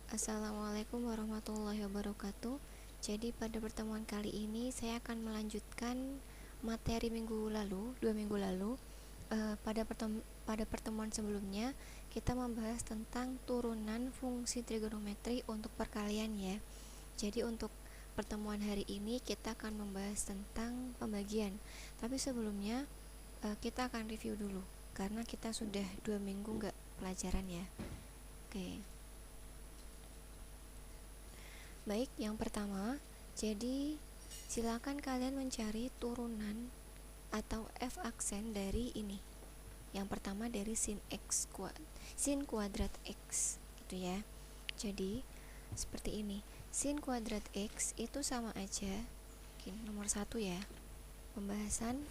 Assalamualaikum warahmatullahi wabarakatuh. Jadi pada pertemuan kali ini saya akan melanjutkan materi dua minggu lalu. Pada pertemuan sebelumnya kita membahas tentang turunan fungsi trigonometri untuk perkalian ya. Jadi untuk pertemuan hari ini kita akan membahas tentang pembagian. Tapi sebelumnya kita akan review dulu karena kita sudah 2 minggu nggak pelajaran ya. Oke. Baik, yang pertama, jadi silakan kalian mencari turunan atau f aksen dari ini. Yang pertama dari sin kuadrat x, gitu ya. Jadi seperti ini. Sin kuadrat x itu sama aja. Nomor 1 ya. Pembahasan.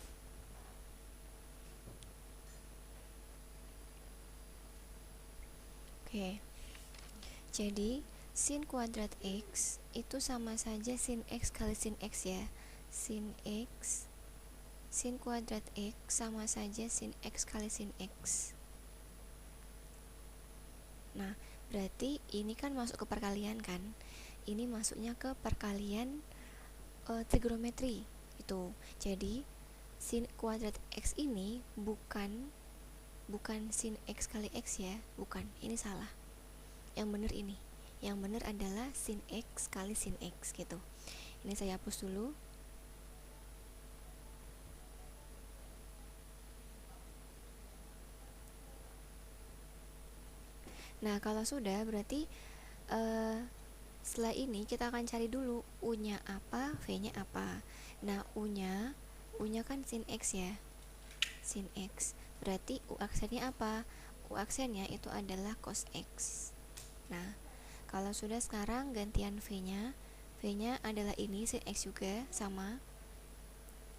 Oke. Jadi sin kuadrat x itu sama saja sin x kali sin x ya. Sin kuadrat x sama saja sin x kali sin x. Nah, berarti ini kan masuk ke perkalian kan. Ini masuknya ke perkalian trigonometri itu. Jadi sin kuadrat x ini bukan sin x kali x ya, bukan. Ini salah. Yang benar ini. Yang benar adalah sin x kali sin x gitu. Ini saya hapus dulu. Nah, kalau sudah berarti setelah ini kita akan cari dulu U-nya apa, V-nya apa. Nah, U-nya kan sin x ya. Sin x. Berarti U aksennya apa? U aksennya itu adalah cos x. Nah, kalau sudah sekarang gantian V-nya. V-nya adalah ini sin x juga sama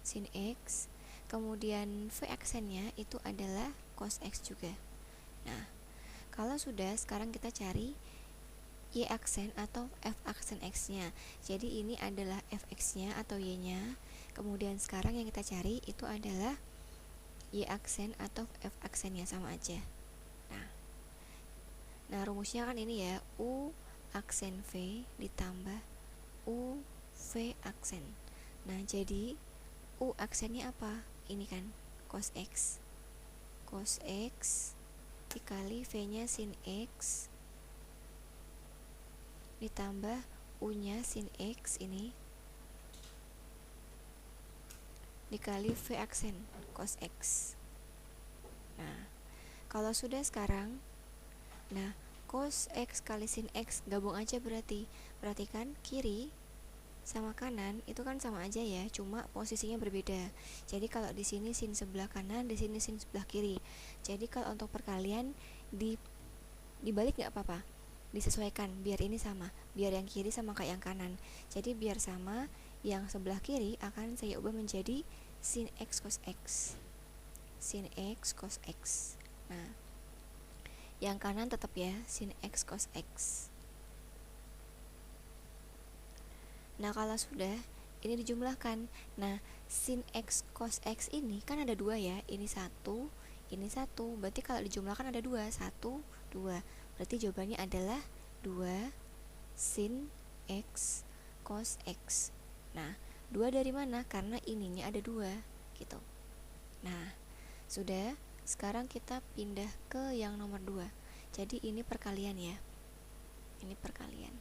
sin x. Kemudian V aksennya itu adalah cos x juga. Nah, kalau sudah sekarang kita cari Y aksen atau F aksen X-nya. Jadi ini adalah Fx-nya atau Y-nya. Kemudian sekarang yang kita cari itu adalah Y aksen atau F aksennya, sama aja. Nah, rumusnya kan ini ya, U aksen V ditambah U V aksen. Nah, jadi U aksennya apa? Ini kan cos X. Cos X dikali V-nya sin X ditambah U-nya sin X ini dikali V aksen cos X. Nah, kalau sudah sekarang, nah, cos X kali sin X gabung aja berarti. Perhatikan kiri sama kanan itu kan sama aja ya, cuma posisinya berbeda. Jadi kalau di sini sin sebelah kanan, di sini sin sebelah kiri. Jadi kalau untuk perkalian dibalik nggak apa-apa, disesuaikan biar ini sama, biar yang kiri sama kayak yang kanan. Jadi biar sama, yang sebelah kiri akan saya ubah menjadi sin X cos X. Sin X cos X. Nah, yang kanan tetap ya, sin X cos X. Nah, kalau sudah, ini dijumlahkan. Nah, sin X cos X ini kan ada 2 ya. Ini 1, ini 1. Berarti kalau dijumlahkan ada 2. 1, 2. Berarti jawabannya adalah 2 sin X cos X. Nah, 2 dari mana? Karena ininya ada 2 gitu. Nah, sudah. Sekarang kita pindah ke yang nomor 2. Jadi ini perkalian ya. Ini perkalian.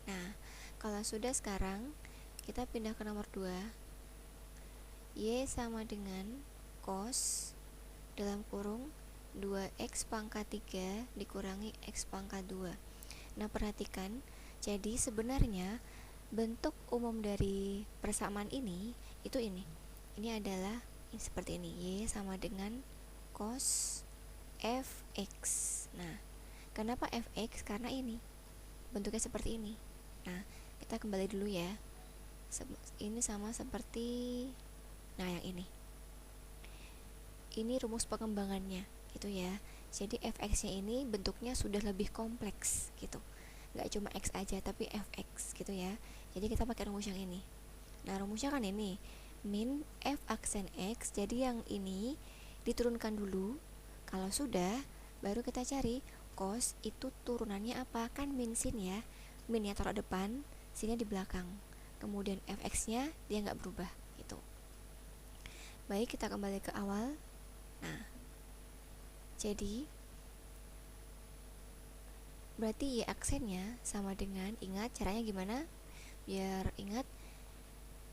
Nah, kalau sudah sekarang kita pindah ke nomor 2. Y sama dengan cos dalam kurung 2x pangkat 3 dikurangi x pangkat 2. Nah, perhatikan, jadi sebenarnya bentuk umum dari persamaan ini itu ini. Ini adalah seperti ini. Y sama dengan cos fx. Nah, kenapa fx? Karena ini bentuknya seperti ini. Nah, kita kembali dulu ya. Ini sama seperti, nah, yang ini. Ini rumus pengembangannya gitu ya. Jadi fx-nya ini bentuknya sudah lebih kompleks gitu. Nggak cuma x aja tapi fx gitu ya. Jadi kita pakai rumus yang ini. Nah, rumusnya kan ini min f aksen x. Jadi yang ini diturunkan dulu Kalau sudah, baru kita cari cos itu turunannya apa. Kan min sin ya, minnya taruh depan, sinnya di belakang, kemudian fx nya dia nggak berubah gitu. Baik, kita kembali ke awal. Nah, jadi berarti y aksennya sama dengan, ingat caranya gimana biar ingat,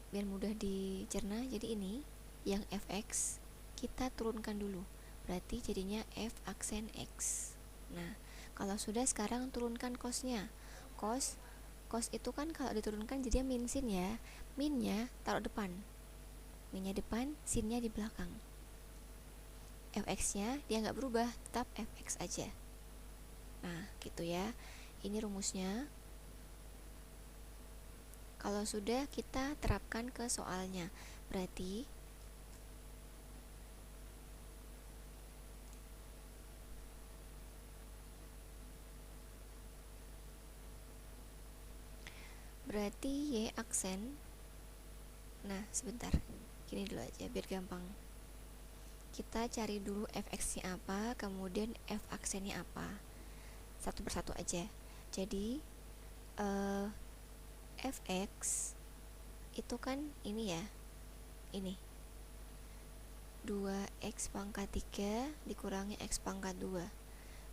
biar mudah dicerna. Jadi ini yang fx kita turunkan dulu, berarti jadinya f aksen x. Nah, kalau sudah, sekarang turunkan cosnya. Cos itu kan kalau diturunkan jadinya min sin ya, minnya taruh depan, minnya depan, sinnya di belakang. fx nya dia nggak berubah, tetap fx aja. Nah, gitu ya, ini rumusnya. Kalau sudah, kita terapkan ke soalnya. Berarti y aksen. Nah, sebentar, gini dulu aja biar gampang. Kita cari dulu fx-nya apa, kemudian f aksennya apa, satu persatu aja. Jadi fx itu kan ini ya, ini 2x pangkat 3 dikurangi x pangkat 2.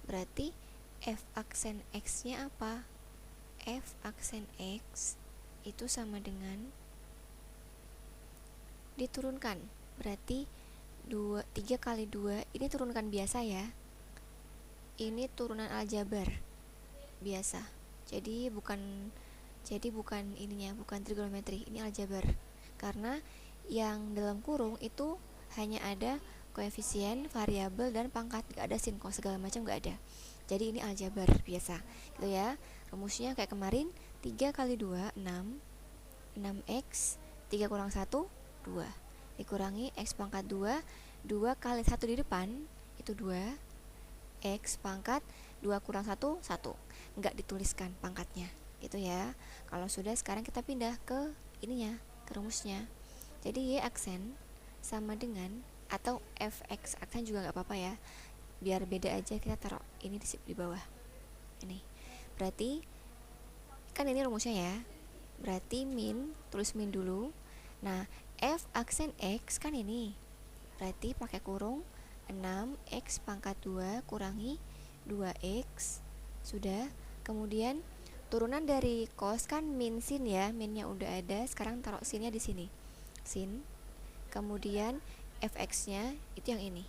Berarti f aksen x nya apa? F aksen x itu sama dengan diturunkan, berarti 3 kali 2, ini turunkan biasa ya, ini turunan aljabar biasa, jadi bukan ininya, bukan trigonometri, ini aljabar. Karena yang dalam kurung itu hanya ada koefisien, variabel, dan pangkat, gak ada sin, cos, segala macam gak ada. Jadi ini aljabar biasa gitu ya. Rumusnya kayak kemarin, 3 kali 2 6, 6x, 3 kurang 1 2, dikurangi x pangkat 2, 2 kali 1 di depan itu 2, x pangkat 2 kurang 1 1, nggak dituliskan pangkatnya gitu ya. Kalau sudah, sekarang kita pindah ke ininya, ke rumusnya. Jadi y aksen sama dengan, atau fx aksen juga nggak apa-apa ya, biar beda aja, kita taruh ini di bawah ini. Berarti kan ini rumusnya ya, berarti min, tulis min dulu. Nah, f aksen x kan ini, berarti pakai kurung 6x pangkat 2 kurangi 2x. Sudah. Kemudian turunan dari cos kan min sin ya, minnya udah ada, sekarang taruh sinnya di sini, sin. Kemudian fx nya itu yang ini,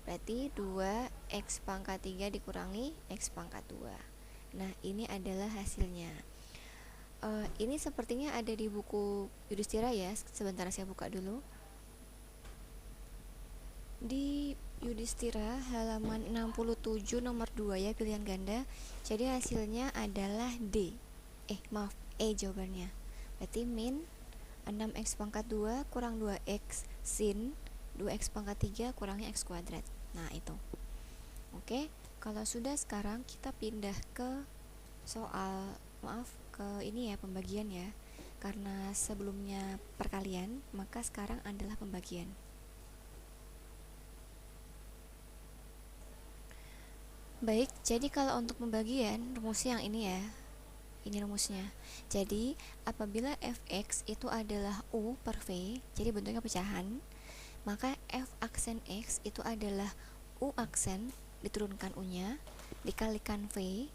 berarti 2x pangkat 3 dikurangi x pangkat 2. Nah, ini adalah hasilnya. Ini sepertinya ada di buku Yudhistira ya, sebentar saya buka dulu. Di Yudhistira halaman 67 nomor 2 ya, pilihan ganda. Jadi hasilnya adalah D. E jawabannya. Berarti min 6x pangkat 2 kurang 2x sin 2x pangkat 3 kurangi x kuadrat. Nah, itu. Oke, kalau sudah, sekarang kita pindah ke soal, ke ini ya, pembagian ya. Karena sebelumnya perkalian, maka sekarang adalah pembagian. Baik, jadi kalau untuk pembagian, rumusnya yang ini ya. Ini rumusnya. Jadi, apabila fx itu adalah u per v, jadi bentuknya pecahan, maka f aksen x itu adalah u aksen, diturunkan u-nya, dikalikan v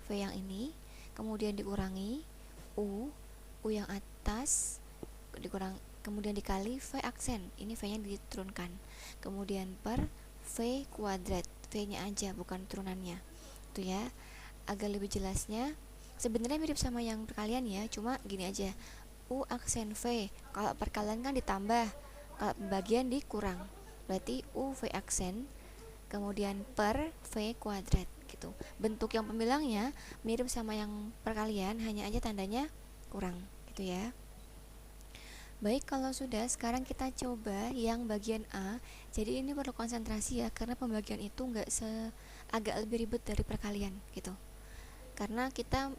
yang ini, kemudian dikurangi u yang atas, kemudian dikali v aksen, ini v-nya diturunkan, kemudian per v kuadrat, v-nya aja bukan turunannya. Itu ya. Agar lebih jelasnya, sebenarnya mirip sama yang perkalian ya, cuma gini aja, u aksen v, kalau perkalian kan ditambah, kalau pembagian dikurang, berarti u v aksen kemudian per v kuadrat gitu. Bentuk yang pembilangnya mirip sama yang perkalian, hanya aja tandanya kurang gitu ya. Baik, kalau sudah, sekarang kita coba yang bagian A. Jadi ini perlu konsentrasi ya, karena pembagian itu agak lebih ribet dari perkalian gitu. Karena kita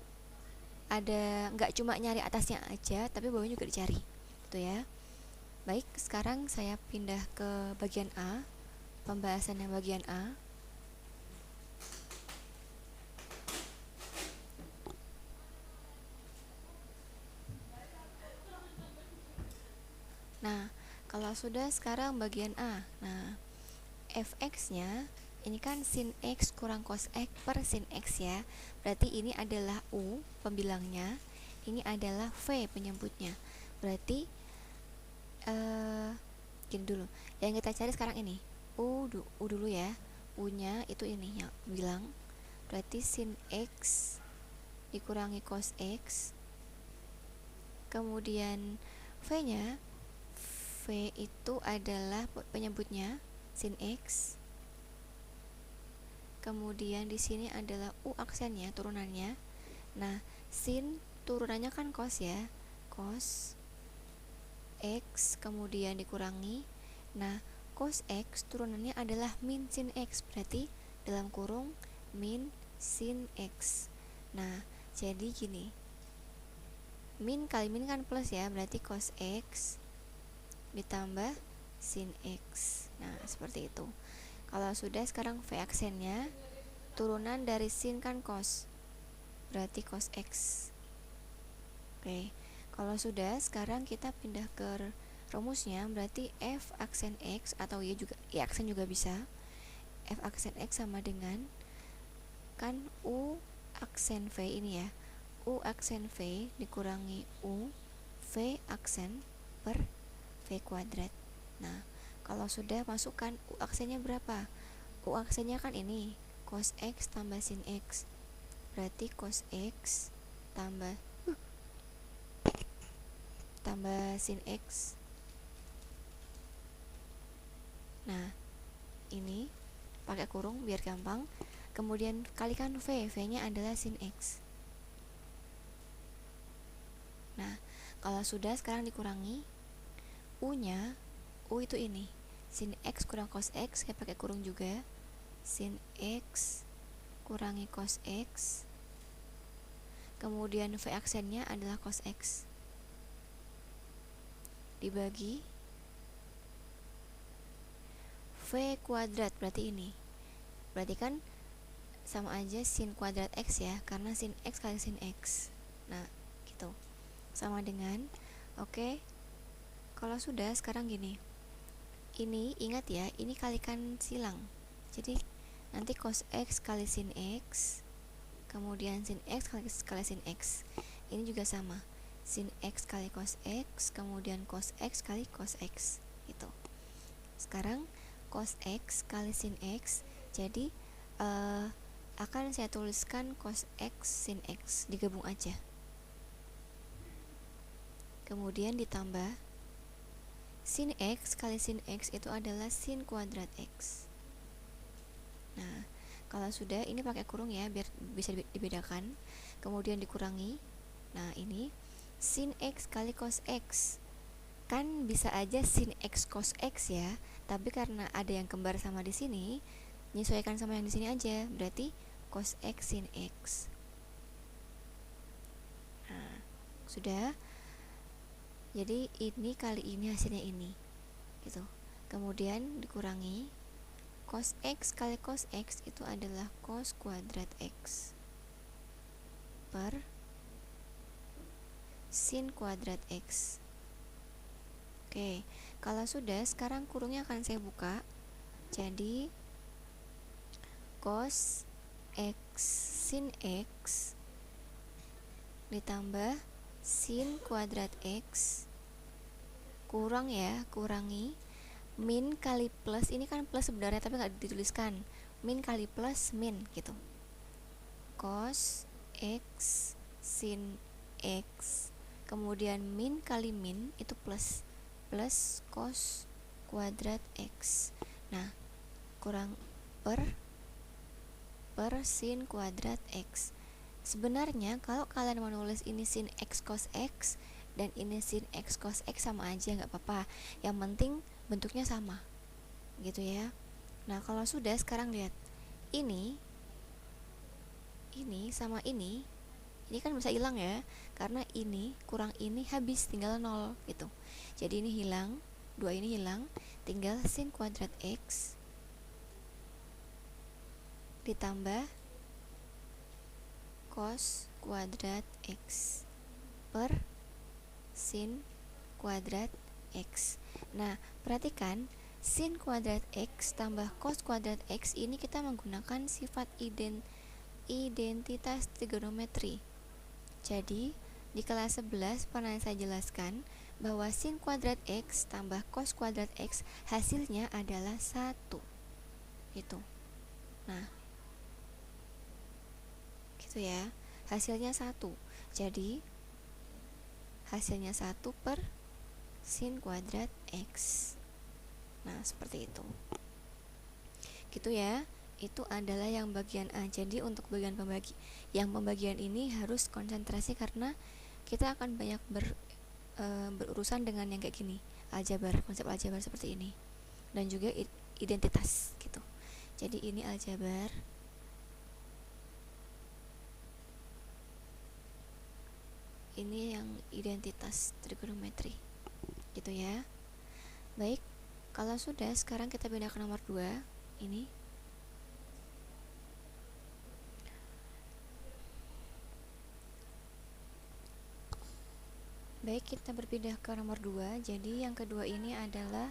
nggak cuma nyari atasnya aja, tapi bawahnya juga dicari gitu ya. Baik, sekarang saya pindah ke bagian A. pembahasan yang bagian A. Nah, kalau sudah sekarang bagian A. Nah, fx-nya ini kan sin x kurang cos x per sin x ya. Berarti ini adalah u pembilangnya, ini adalah v penyebutnya. Berarti gini dulu. Yang kita cari sekarang ini u dulu ya. U-nya itu ini yang bilang. Berarti sin x dikurangi cos x. Kemudian v-nya, v itu adalah penyebutnya sin x. Kemudian di sini adalah u aksennya, turunannya. Nah, sin turunannya kan cos ya, cos x kemudian dikurangi. Nah, cos x turunannya adalah min sin x, berarti dalam kurung min sin x. Nah, jadi gini, min kali min kan plus ya, berarti cos x ditambah sin x. Nah, seperti itu. Kalau sudah, sekarang v aksennya turunan dari sin kan cos, berarti cos x. Oke, kalau sudah, sekarang kita pindah ke rumusnya. Berarti f aksen x atau y juga, y aksen juga bisa. F aksen x sama dengan kan u aksen v ini ya, u aksen v dikurangi u v aksen per v kuadrat. Nah, kalau sudah, masukkan u aksennya berapa? U aksennya kan ini cos x tambah sin x, berarti cos x tambah sin x. Nah, ini pakai kurung biar gampang. Kemudian kalikan v nya adalah sin x. Nah, kalau sudah, sekarang dikurangi u nya, u itu ini sin x kurang cos x, kayak pakai kurung juga, sin x kurangi cos x. Kemudian v aksennya adalah cos x dibagi v kuadrat, berarti ini, berarti kan sama aja sin kuadrat x ya, karena sin x kali sin x. Nah, gitu, sama dengan, oke. Kalau sudah, sekarang gini, ini ingat ya, ini kalikan silang, jadi nanti cos x kali sin x, kemudian sin x kali sin x. Ini juga sama, sin x kali cos x, kemudian cos x kali cos x, gitu. Sekarang cos x kali sin x, jadi akan saya tuliskan cos x sin x, digabung aja. Kemudian ditambah sin x kali sin x itu adalah sin kuadrat x. Nah, kalau sudah, ini pakai kurung ya biar bisa dibedakan. Kemudian dikurangi. Nah, ini sin x kali cos x. Kan bisa aja sin x cos x ya, tapi karena ada yang kembar sama di sini, menyesuaikan sama yang di sini aja, berarti cos x sin x. Nah, sudah. Jadi ini kali ini hasilnya ini, gitu. Kemudian dikurangi cos x kali cos x itu adalah cos kuadrat x per sin kuadrat x. Oke, kalau sudah, sekarang kurungnya akan saya buka. Jadi cos x sin x ditambah sin kuadrat x kurang ya, kurangi min kali plus, ini kan plus sebenarnya tapi nggak dituliskan, min kali plus min, gitu. Cos x sin x, kemudian min kali min itu plus, plus cos kuadrat x. Nah, kurang per sin kuadrat x. Sebenarnya kalau kalian mau nulis ini sin x cos x dan ini sin x cos x sama aja, nggak apa-apa, yang penting bentuknya sama, gitu ya. Nah, kalau sudah, sekarang lihat ini sama ini kan bisa hilang ya, karena ini kurang ini habis, tinggal 0 gitu. Jadi ini hilang, 2 ini hilang, tinggal sin kuadrat x ditambah cos kuadrat X per sin kuadrat X. Nah, perhatikan sin kuadrat X tambah cos kuadrat X ini kita menggunakan sifat identitas trigonometri. Jadi, di kelas 11 pernah saya jelaskan bahwa sin kuadrat X tambah cos kuadrat X hasilnya adalah 1. Gitu. Nah, gitu ya. Hasilnya 1. Jadi, hasilnya 1 per sin kuadrat X. Nah, seperti itu. Gitu ya. Itu adalah yang bagian A. Jadi untuk bagian pembagian ini harus konsentrasi karena kita akan banyak berurusan dengan yang kayak gini, aljabar, konsep aljabar seperti ini, dan juga identitas gitu. Jadi ini aljabar, ini yang identitas trigonometri gitu ya. Baik, kalau sudah, sekarang kita pindah ke nomor 2. Ini baik, kita berpindah ke nomor 2. Jadi yang kedua ini adalah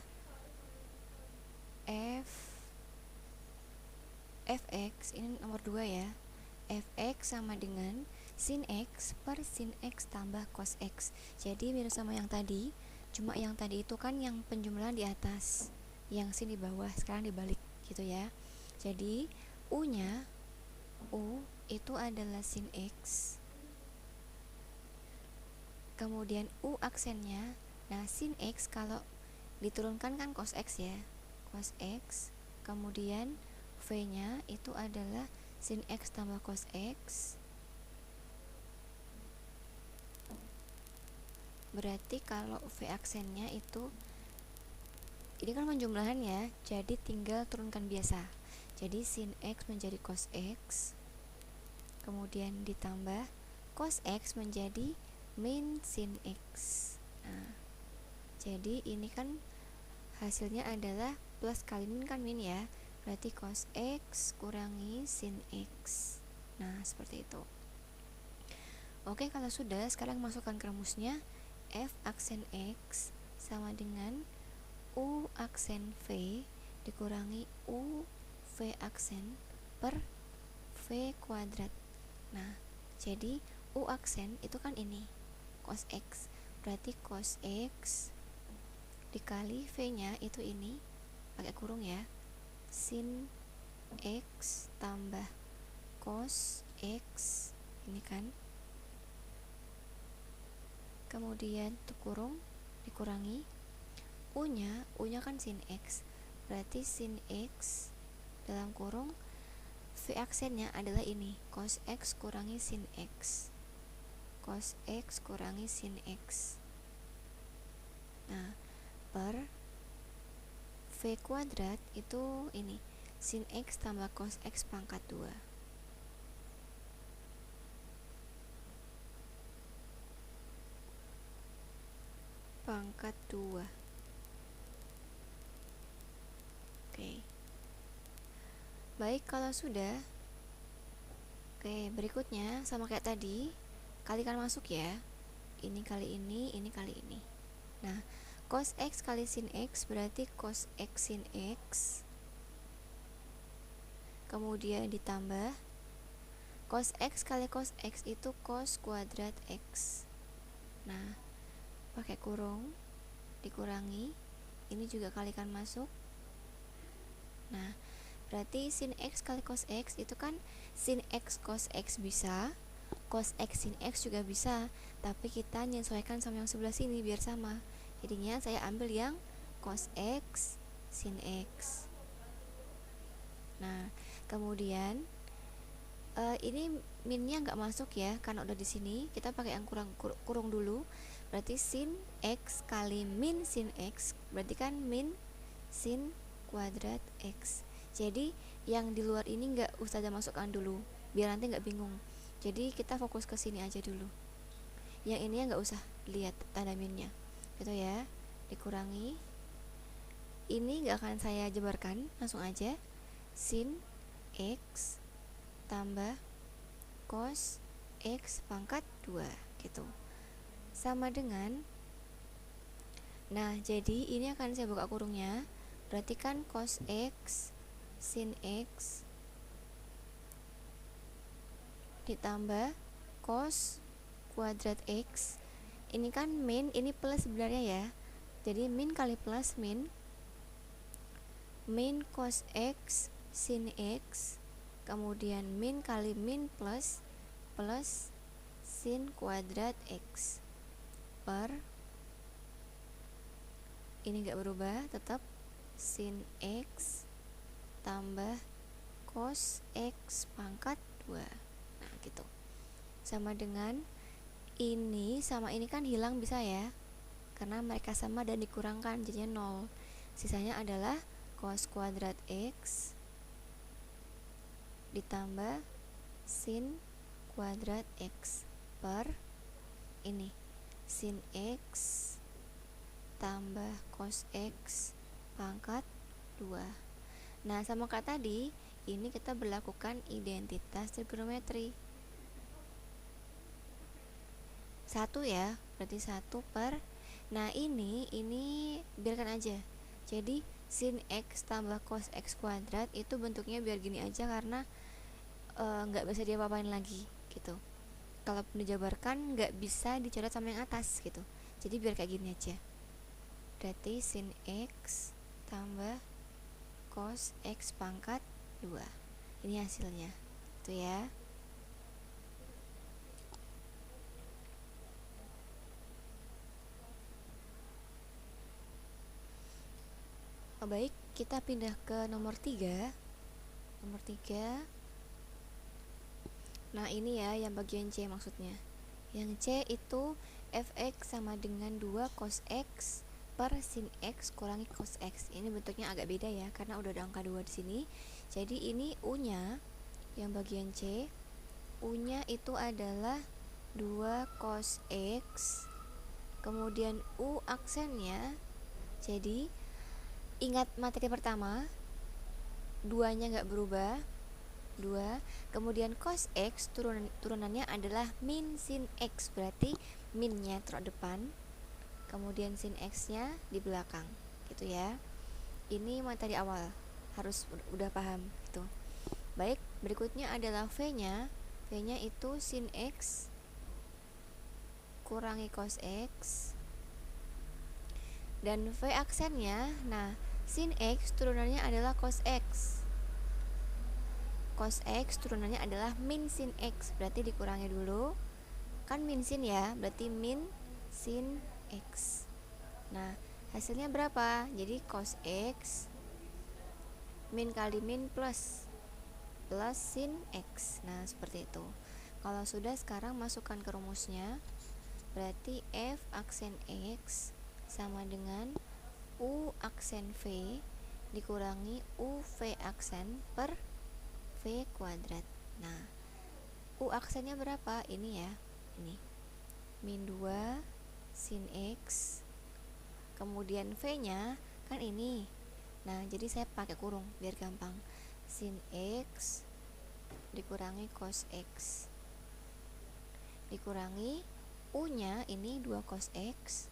fx, ini nomor 2 ya. Fx sama dengan sin x per sin x tambah cos x. Jadi mirip sama yang tadi, cuma yang tadi itu kan yang penjumlahan di atas, yang sin di bawah, sekarang dibalik gitu ya. Jadi u itu adalah sin x, kemudian u aksennya, nah sin x kalau diturunkan kan cos x ya, cos x, kemudian v nya itu adalah sin x tambah cos x. Berarti kalau v aksennya itu, ini kan penjumlahan ya, jadi tinggal turunkan biasa. Jadi sin x menjadi cos x, kemudian ditambah cos x menjadi min sin x. Nah, jadi ini kan hasilnya adalah plus kali min kan min ya, berarti cos x kurangi sin x. Nah, seperti itu. Oke, kalau sudah, sekarang masukkan ke rumusnya. F aksen x sama dengan u aksen v dikurangi u v aksen per v kuadrat. Nah, jadi u aksen itu kan ini cos x, berarti cos x dikali v nya itu ini, pakai kurung ya, sin x tambah cos x, ini kan, kemudian tuh kurung dikurangi u nya kan sin x, berarti sin x dalam kurung v aksennya adalah ini, cos x kurangi sin x, cos x kurangi sin x. Nah, per v kuadrat itu ini, sin x tambah cos x pangkat 2. Pangkat 2. Oke. Baik, kalau sudah. Oke, berikutnya sama kayak tadi, kalikan masuk ya. Ini kali ini kali ini. Nah, cos x kali sin x berarti cos x sin x, kemudian ditambah cos x kali cos x itu cos kuadrat x. Nah, pakai kurung dikurangi, ini juga kalikan masuk. Nah, berarti sin x kali cos x itu kan sin x cos x bisa, cos x sin x juga bisa, tapi kita menyesuaikan sama yang sebelah sini biar sama. Jadinya saya ambil yang cos x sin x. Nah, kemudian ini minnya nggak masuk ya, karena udah di sini. Kita pakai yang kurung dulu. Berarti sin x kali min sin x berarti kan min sin kuadrat x. Jadi yang di luar ini nggak usah ada masukkan dulu, biar nanti nggak bingung. Jadi kita fokus ke sini aja dulu. Yang ini nggak usah lihat tanda minnya, gitu ya. Dikurangi. Ini nggak akan saya jebarkan, langsung aja sin x tambah cos X pangkat 2 gitu. Sama dengan, nah jadi ini akan saya buka kurungnya, berarti kan cos X sin X ditambah cos kuadrat X, ini kan min, ini plus sebenarnya ya, jadi min kali plus min cos X sin X, kemudian min kali min plus sin kuadrat X per, ini gak berubah, tetap sin X tambah cos X pangkat 2. Nah gitu. Sama dengan ini sama ini kan hilang bisa ya, karena mereka sama dan dikurangkan jadinya 0. Sisanya adalah cos kuadrat X ditambah sin kuadrat X per ini sin X tambah cos X pangkat 2. Nah sama kayak tadi, ini kita berlakukan identitas trigonometri 1 ya, berarti 1 per, nah ini biarkan aja, jadi sin X tambah cos X kuadrat itu bentuknya biar gini aja karena nggak bisa diapa-apain lagi gitu. Kalau dijabarkan nggak bisa dicoret sama yang atas gitu, jadi biar kayak gini aja, berarti sin X tambah cos X pangkat 2, ini hasilnya tuh ya. Baik, kita pindah ke nomor 3. Nomor 3. Nah, ini ya yang bagian C maksudnya. Yang C itu fx sama dengan 2 cos X per sin X kurangi cos X. Ini bentuknya agak beda ya karena udah ada angka 2 di sini. Jadi ini U-nya yang bagian C, U-nya itu adalah 2 cos X. Kemudian U aksennya, jadi ingat materi pertama, 2-nya nggak berubah, 2. Kemudian cos X turunannya adalah min sin X, berarti minnya taruh depan, kemudian sin X nya di belakang gitu ya. Ini materi awal, harus udah paham gitu. Baik, berikutnya adalah V nya itu sin X kurangi cos X, dan V aksennya, nah sin X turunannya adalah cos X, cos X turunannya adalah min sin X, berarti dikurangi dulu, kan min sin ya, berarti min sin X. Nah hasilnya berapa? Jadi cos X min kali min plus sin X. Nah seperti itu. Kalau sudah, sekarang masukkan ke rumusnya, berarti F aksen X sama dengan U aksen V dikurangi UV aksen per V kuadrat. Nah U aksennya berapa? Ini ya, ini min 2 sin X, kemudian V nya kan ini, nah jadi saya pakai kurung biar gampang, sin X dikurangi cos X dikurangi U nya ini 2 cos X,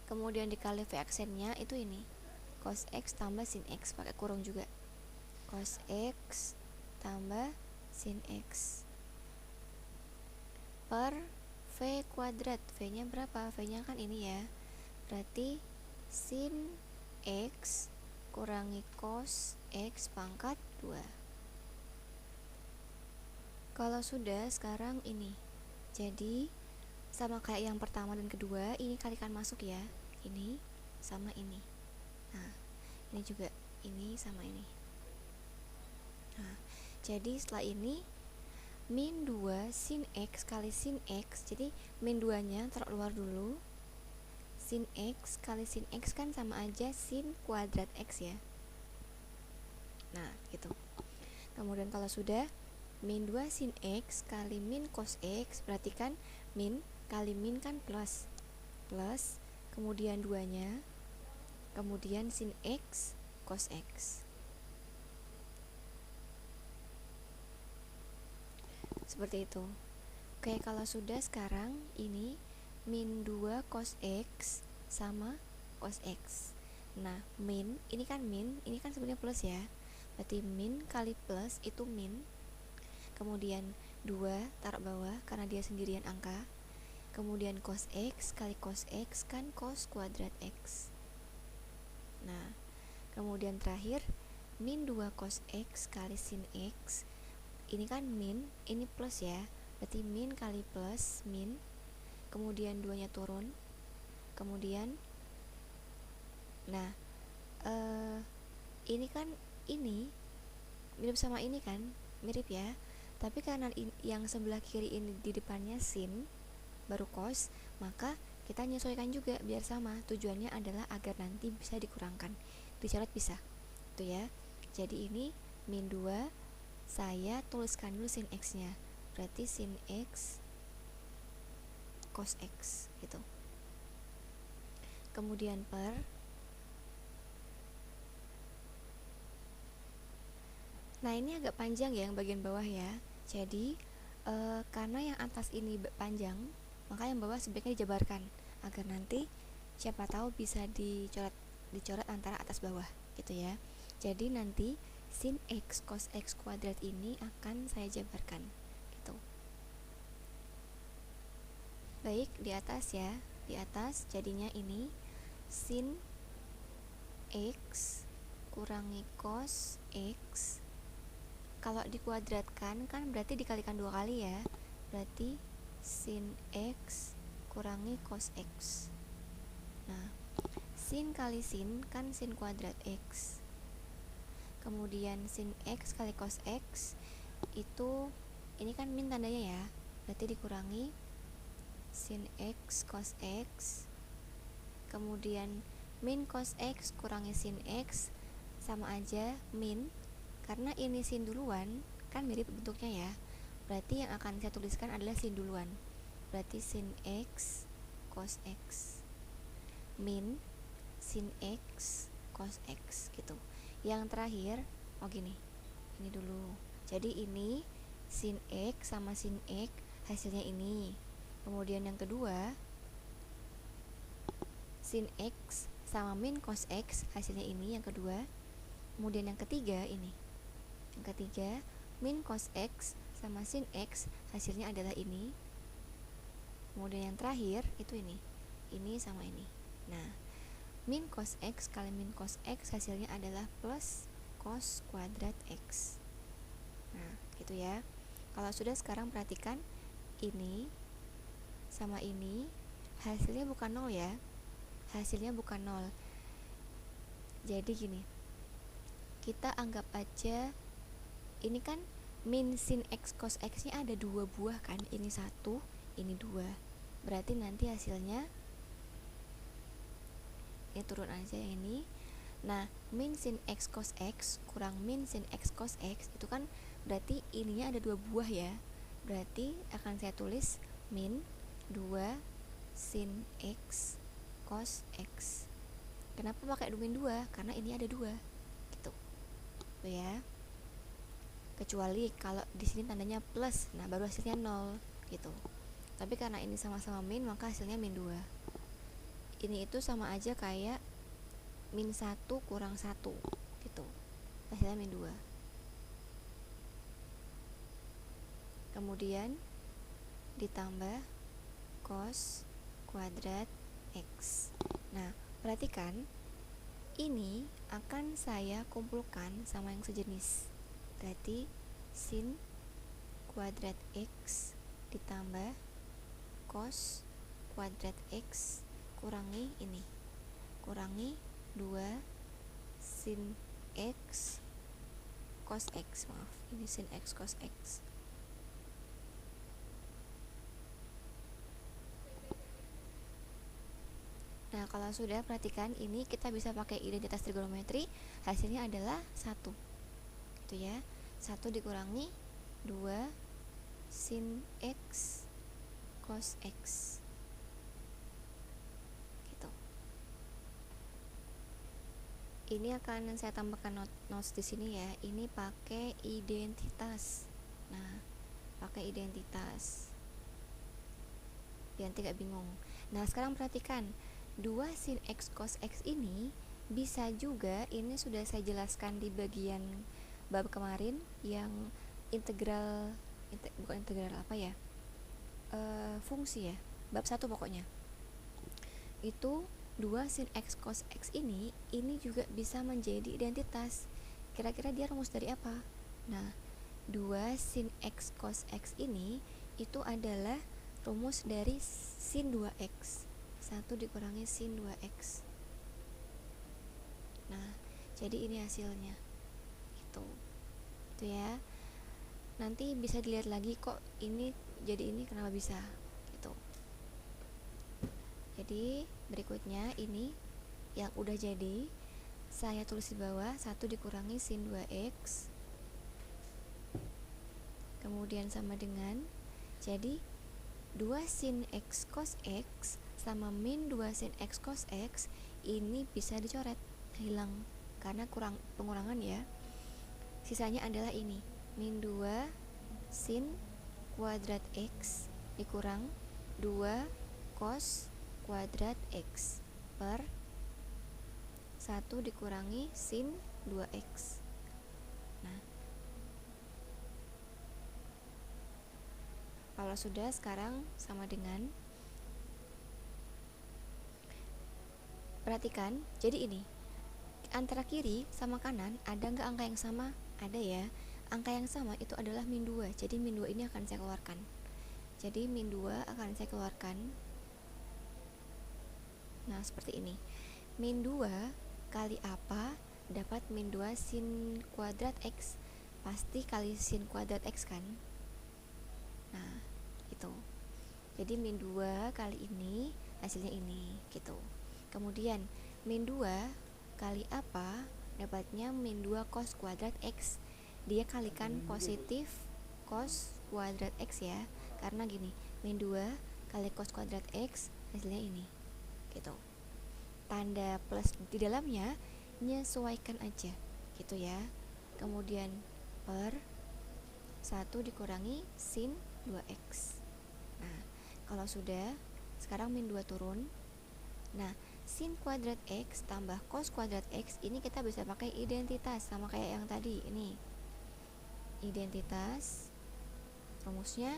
kemudian dikali V aksennya itu ini cos X tambah sin X, pakai kurung juga, cos X tambah sin X per V kuadrat. V nya berapa? V nya kan ini ya, berarti sin X kurangi cos X pangkat 2. Kalau sudah, sekarang ini jadi sama kayak yang pertama dan kedua, ini kalikan masuk ya, ini sama ini, nah ini juga, ini sama ini. Nah jadi setelah ini min 2 sin X kali sin X, jadi min 2 nya taruh luar dulu, sin X kali sin X kan sama aja sin kuadrat X ya, nah gitu. Kemudian kalau sudah, min 2 sin X kali min cos X, berarti kan min kali min kan plus, kemudian 2 nya, kemudian sin X cos X. seperti itu. Oke, kalau sudah, sekarang ini min 2 cos X sama cos X. Nah, min, ini kan sebenarnya plus ya. Berarti min kali plus itu min. Kemudian 2 taruh bawah karena dia sendirian angka. Kemudian cos X kali cos X kan cos kuadrat X. Nah, kemudian terakhir min 2 cos X kali sin X. Ini kan min, ini plus ya. Berarti min kali plus min, kemudian 2-nya turun, kemudian nah ini kan ini mirip sama ini kan, mirip ya, tapi karena yang sebelah kiri ini di depannya sin baru cos, maka kita menyesuaikan juga biar sama. Tujuannya adalah agar nanti bisa dikurangkan, dicoret bisa itu ya. Jadi ini min 2, saya tuliskan dulu sin X nya, berarti sin X cos X gitu. Kemudian per, nah ini agak panjang ya yang bagian bawah ya. Jadi karena yang atas ini panjang, maka yang bawah sebaiknya dijabarkan agar nanti siapa tahu bisa dicoret antara atas bawah gitu ya. Jadi nanti sin X cos X kuadrat ini akan saya jabarkan gitu. Baik, di atas ya, di atas jadinya ini sin X kurangi cos X. Kalau dikuadratkan kan berarti dikalikan 2 kali ya, berarti sin X kurangi cos X. Nah, sin kali sin kan sin kuadrat X, kemudian sin X kali cos X itu, ini kan min tandanya ya, berarti dikurangi sin X cos X, kemudian min cos X kurangi sin X sama aja min, karena ini sin duluan kan mirip bentuknya ya, berarti yang akan saya tuliskan adalah sin duluan, berarti sin X cos X min sin X cos X gitu. Yang terakhir gini, ini dulu, jadi ini sin X sama sin X hasilnya ini, kemudian yang kedua sin X sama min cos X hasilnya ini yang kedua, kemudian yang ketiga ini, yang ketiga min cos X sama sin X hasilnya adalah ini, kemudian yang terakhir itu ini sama ini. Nah, min cos X kali min cos X hasilnya adalah plus cos kuadrat X. Nah, gitu ya. Kalau sudah, sekarang perhatikan ini sama ini hasilnya bukan 0 ya, hasilnya bukan 0. Jadi gini, kita anggap aja ini kan min sin X cos X nya ada 2 buah kan, ini 1, ini 2, berarti nanti hasilnya ini turun aja yang ini. Nah, min sin X cos X kurang min sin X cos X itu kan berarti ininya ada 2 buah ya, berarti akan saya tulis min 2 sin X cos X. Kenapa pakai min 2? Karena ini ada 2 gitu. Tuh ya. Kecuali kalau di sini tandanya plus, nah baru hasilnya 0 gitu. Tapi karena ini sama-sama min, maka hasilnya min 2. Ini itu sama aja kayak min 1 kurang 1 gitu, hasilnya min 2. Kemudian ditambah cos kuadrat X. Nah, perhatikan ini akan saya kumpulkan sama yang sejenis, berarti sin kuadrat X ditambah cos kuadrat X kurangi ini, kurangi 2 sin X cos X, maaf, ini sin X cos X. Nah, kalau sudah, perhatikan ini kita bisa pakai identitas trigonometri, hasilnya adalah 1 gitu ya, 1 dikurangi 2 sin X cos X gitu. Ini akan saya tambahkan notes di sini ya, ini pakai identitas. Nah, pakai identitas biar nanti gak bingung. Nah sekarang perhatikan 2 sin x cos x ini bisa juga, ini sudah saya jelaskan di bagian bab kemarin yang bukan integral apa ya, fungsi ya, bab 1 pokoknya. Itu 2 sin x cos x ini juga bisa menjadi identitas. Kira-kira dia rumus dari apa? Nah 2 sin x cos x ini itu adalah rumus dari sin 2x, 1 dikurangi sin 2x. Nah jadi ini hasilnya itu ya. Nanti bisa dilihat lagi kok ini jadi ini kenapa bisa gitu. Jadi berikutnya ini yang udah jadi saya tulis di bawah, 1 dikurangi sin 2x, kemudian sama dengan, jadi 2 sin x cos x sama min 2 sin x cos x ini bisa dicoret, hilang karena kurang pengurangan ya. Sisanya adalah ini, min 2 sin kuadrat x dikurang 2 cos kuadrat x per 1 dikurangi sin 2x. Nah kalau sudah, sekarang sama dengan, perhatikan, jadi ini antara kiri sama kanan ada nggak angka yang sama? Ada ya. Angka yang sama itu adalah min 2, jadi min 2 ini akan saya keluarkan. Jadi min 2 akan saya keluarkan. Nah seperti ini, min 2 kali apa dapat min 2 sin kuadrat x, pasti kali sin kuadrat x kan. Nah gitu, jadi min 2 kali ini hasilnya ini gitu. Kemudian min 2 kali apa dapatnya min 2 cos kuadrat x, dia kalikan positif cos kuadrat x ya, karena gini, min 2 kali cos kuadrat x hasilnya ini gitu. Tanda plus di dalamnya menyesuaikan aja gitu ya. Kemudian per 1 dikurangi sin 2x. Nah kalau sudah, sekarang min 2 turun. Nah sin kuadrat x tambah cos kuadrat x ini kita bisa pakai identitas, sama kayak yang tadi ini. Identitas rumusnya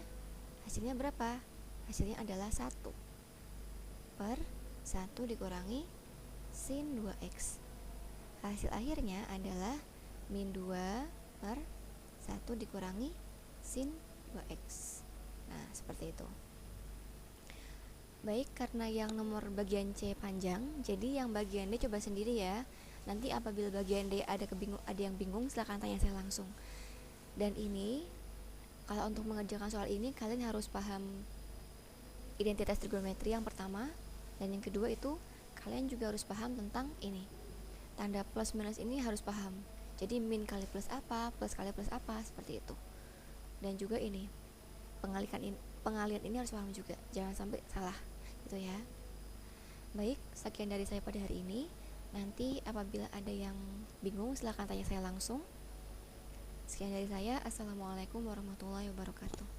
hasilnya berapa? Hasilnya adalah 1 per 1 dikurangi sin 2x. Hasil akhirnya adalah min 2 per 1 dikurangi sin 2x. Nah seperti itu. Baik, karena yang nomor bagian C panjang, jadi yang bagian D coba sendiri ya. Nanti apabila bagian D ada yang bingung, silahkan tanya saya langsung. Dan ini, kalau untuk mengerjakan soal ini, kalian harus paham identitas trigonometri yang pertama, dan yang kedua itu kalian juga harus paham tentang ini, tanda plus minus ini harus paham. Jadi min kali plus apa, plus kali plus apa, seperti itu. Dan juga ini, pengalian ini harus paham juga, jangan sampai salah gitu ya. Baik, sekian dari saya pada hari ini. Nanti apabila ada yang bingung silahkan tanya saya langsung. Sekian dari saya, assalamualaikum warahmatullahi wabarakatuh.